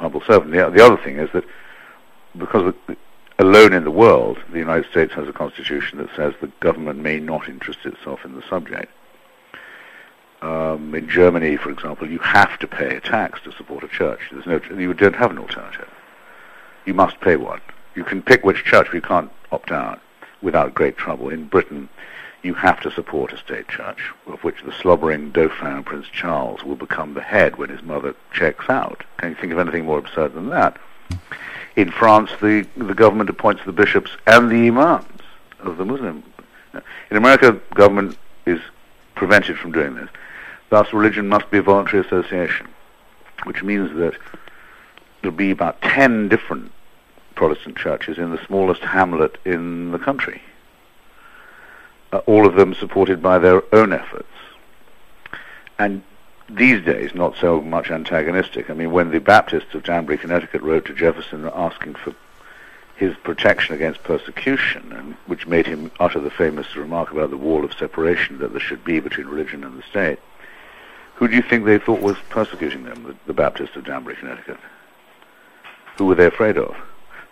humble servant. The other thing is that because alone in the world, the United States has a constitution that says the government may not interest itself in the subject. In Germany, for example, you have to pay a tax to support a church. You don't have an alternative. You must pay one. You can pick which church, but you can't opt out without great trouble. In Britain, you have to support a state church, of which the slobbering Dauphin, Prince Charles, will become the head when his mother checks out. Can you think of anything more absurd than that? In France, the government appoints the bishops and the imams of the Muslim. In America, government is prevented from doing this. Thus, religion must be a voluntary association, which means that there'll be about 10 different Protestant churches in the smallest hamlet in the country, all of them supported by their own efforts. And these days, not so much antagonistic. I mean, when the Baptists of Danbury, Connecticut, wrote to Jefferson asking for his protection against persecution, and which made him utter the famous remark about the wall of separation that there should be between religion and the state, who do you think they thought was persecuting them, the Baptists of Danbury, Connecticut? Who were they afraid of?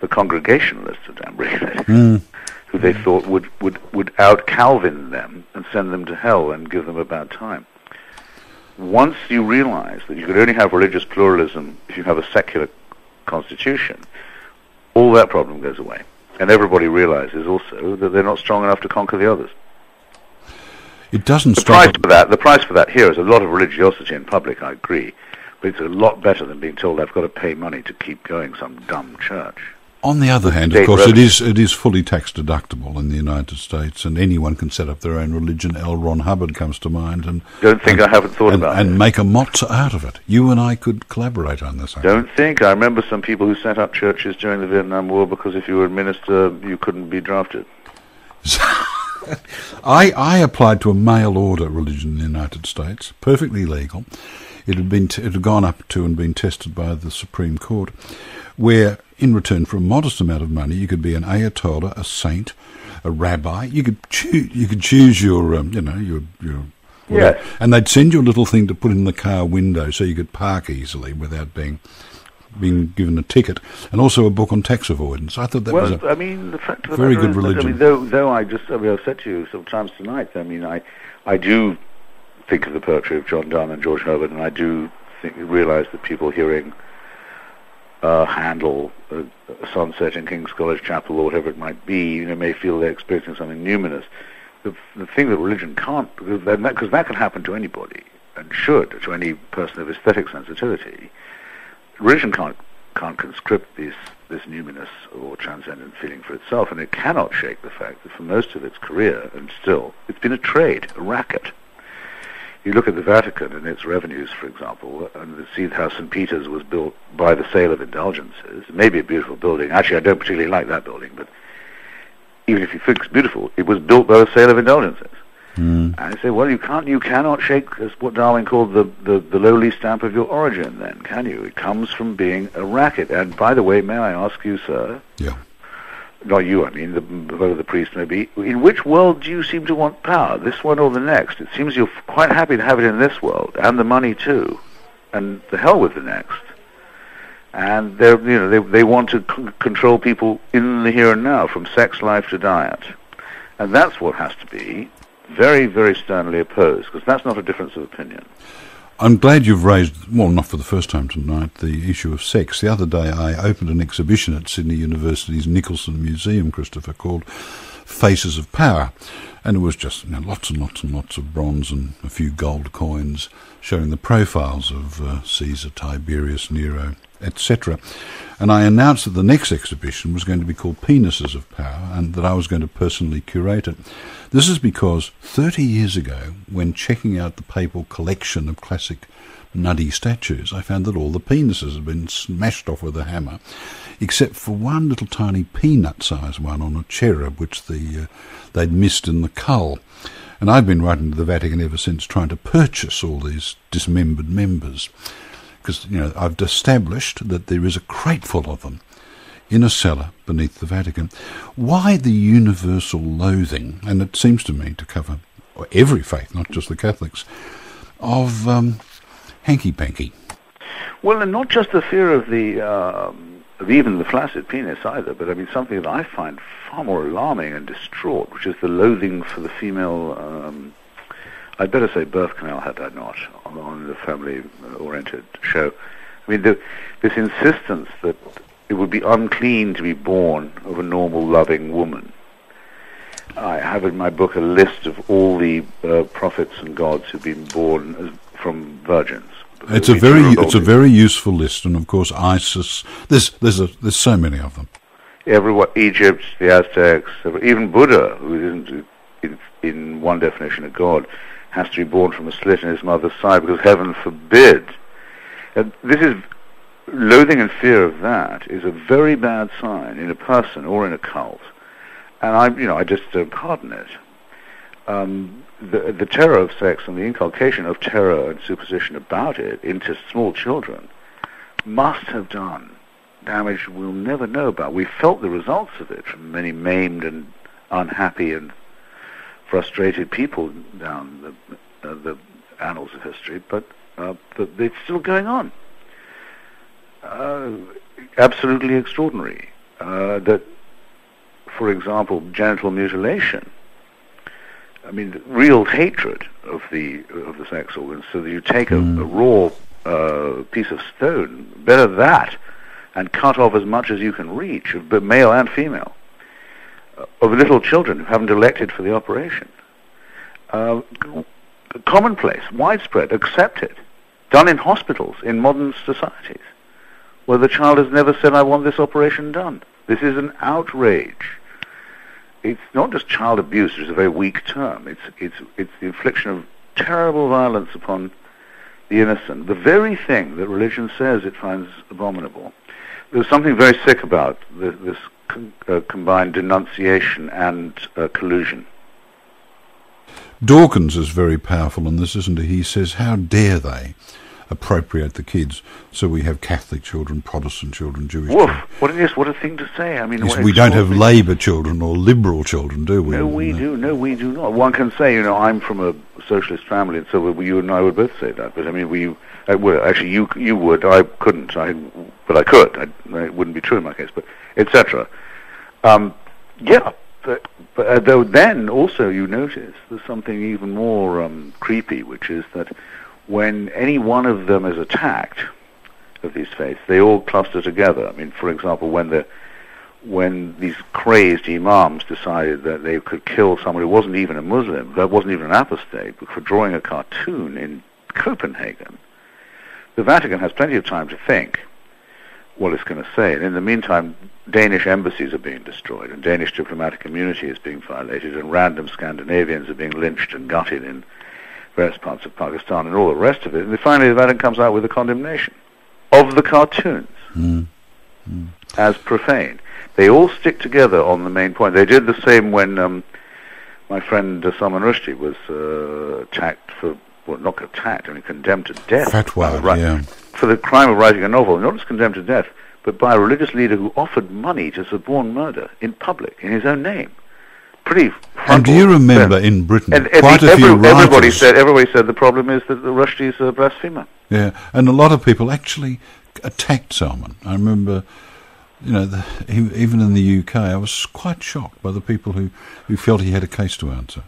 The Congregationalists of Danbury, Connecticut, who they thought would out-Calvin them and send them to hell and give them a bad time. Once you realize that you could only have religious pluralism if you have a secular constitution, all that problem goes away. And everybody realizes also that they're not strong enough to conquer the others. It doesn't The price for that here is a lot of religiosity in public, I agree, but it's a lot better than being told I've got to pay money to keep going some dumb church. On the other hand, of course, it is fully tax deductible in the United States, and anyone can set up their own religion. L. Ron Hubbard comes to mind, and I haven't thought about it. And make a motza out of it. You and I could collaborate on this. I remember some people who set up churches during the Vietnam War because if you were a minister, you couldn't be drafted. I applied to a mail order religion in the United States, perfectly legal. It had gone up to and been tested by the Supreme Court, where in return for a modest amount of money you could be an Ayatollah, a saint, a rabbi. You could choose your yes. And they'd send you a little thing to put in the car window so you could park easily without being given a ticket, and also a book on tax avoidance. I thought that was the fact of very the good religion. Though I've said to you sometimes tonight, I do think of the poetry of John Donne and George Herbert, and I do realize that people hearing Handel, Sunset in King's College Chapel, or whatever it might be, may feel they're experiencing something numinous. The thing that religion can't, because that can happen to anybody, and should, to any person of aesthetic sensitivity. Religion can't conscript this numinous or transcendent feeling for itself, and it cannot shake the fact that for most of its career, and still, it's been a trade, a racket. You look at the Vatican and its revenues, for example, and see how St. Peter's was built by the sale of indulgences. It may be a beautiful building. Actually, I don't particularly like that building, but even if you think it's beautiful, it was built by the sale of indulgences. And I say, well, you cannot shake what Darwin called the lowly stamp of your origin, then, can you? It comes from being a racket. And by the way, may I ask you, sir? Yeah. Not you, whoever the priest may be. In which world do you seem to want power, this one or the next? It seems you're quite happy to have it in this world, and the money too, and the hell with the next. And they want to control people in the here and now, from sex life to diet, and that's what has to be very, very sternly opposed, because that's not a difference of opinion. I'm glad you've raised, well, not for the first time tonight, the issue of sex. The other day I opened an exhibition at Sydney University's Nicholson Museum, Christopher, called Faces of Power. And it was just lots and lots and lots of bronze and a few gold coins showing the profiles of Caesar, Tiberius, Nero, etc. And I announced that the next exhibition was going to be called Penises of Power, and that I was going to personally curate it. This is because 30 years ago, when checking out the papal collection of classic nutty statues, I found that all the penises had been smashed off with a hammer, except for one little tiny peanut-sized one on a cherub, which they'd missed in the cull. And I've been writing to the Vatican ever since, trying to purchase all these dismembered members, because I've established that there is a crate full of them in a cellar beneath the Vatican. Why the universal loathing, and it seems to me to cover every faith, not just the Catholics, of hanky-panky? Well, and not just the fear of of even the flaccid penis either, but I mean something that I find far more alarming and distraught, which is the loathing for the female. I'd better say birth canal, had I not, on the family-oriented show. I mean, this insistence that it would be unclean to be born of a normal, loving woman. I have in my book a list of all the prophets and gods who've been born from virgins. It's a very useful list, and of course ISIS. There's so many of them. Everyone, Egypt, the Aztecs, even Buddha, who isn't in one definition a god, has to be born from a slit in his mother's side because heaven forbid. This is loathing and fear of that is a very bad sign in a person or in a cult, and I just don't pardon it. The terror of sex and the inculcation of terror and superstition about it into small children must have done damage we'll never know about. We felt the results of it from many maimed and unhappy and frustrated people down the annals of history, but it's still going on. Absolutely extraordinary. That, for example, genital mutilation. I mean, real hatred of the sex organs. So that you take a raw piece of stone, better that, and cut off as much as you can reach, of male and female, of little children who haven't elected for the operation. Commonplace, widespread, accepted, done in hospitals, in modern societies, where the child has never said, I want this operation done. This is an outrage. It's not just child abuse, which is a very weak term. It's the infliction of terrible violence upon the innocent, the very thing that religion says it finds abominable. There's something very sick about this combined denunciation and collusion. Dawkins is very powerful in this, isn't he? He says, how dare they appropriate the kids so we have Catholic children, Protestant children, Jewish children. What a thing to say. I mean, yes, we don't have Labour children or Liberal children, do we? No, we do not. One can say, I'm from a socialist family, and so you and I would both say that. But I mean, actually, you would. I couldn't. But I could. It wouldn't be true in my case. But etc. But though then also you notice there's something even more creepy, which is that when any one of them is attacked of these faiths, they all cluster together. I mean, for example, when these crazed imams decided that they could kill someone who wasn't even a Muslim, that wasn't even an apostate, but for drawing a cartoon in Copenhagen, the Vatican has plenty of time to think what it's going to say. And in the meantime, Danish embassies are being destroyed, and Danish diplomatic immunity is being violated, and random Scandinavians are being lynched and gutted in various parts of Pakistan and all the rest of it. And finally the Vatican comes out with a condemnation of the cartoons as profane. They all stick together on the main point. They did the same when my friend Salman Rushdie was condemned to death. Fatwa, for the crime of writing a novel, not just condemned to death, but by a religious leader who offered money to suborn murder in public, in his own name. Pretty frontal. And do you remember in Britain, quite a few writers... Everybody said the problem is that the Rushdie is a blasphemer. Yeah, and a lot of people actually attacked Salman. I remember, even in the UK, I was quite shocked by the people who felt he had a case to answer.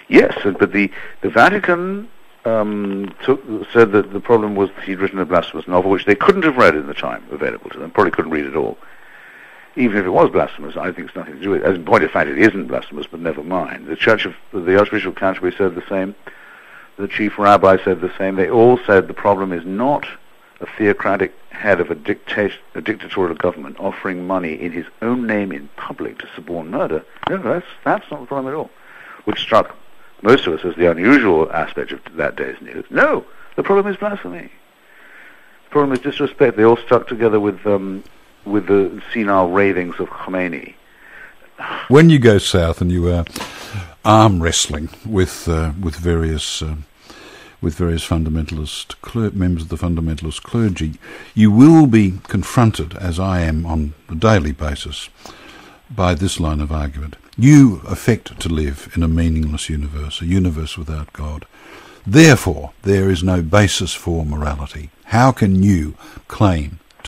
Yes, but the Vatican said that the problem was that he'd written a blasphemous novel, which they couldn't have read in the time available to them, probably couldn't read it all. Even if it was blasphemous, I think it's nothing to do with it. As in point of fact, it isn't blasphemous, but never mind. The Archbishop of Canterbury said the same. The chief rabbi said the same. They all said the problem is not a theocratic head of a dictatorial government offering money in his own name in public to suborn murder. No, that's not the problem at all. Which struck most of us as the unusual aspect of that day's news. No, the problem is blasphemy. The problem is disrespect. They all stuck together with the senile ravings of Khomeini. When you go south and you are arm wrestling with various fundamentalist members of the fundamentalist clergy, you will be confronted, as I am on a daily basis, by this line of argument. You affect to live in a meaningless universe, a universe without God. Therefore, there is no basis for morality. How can you claim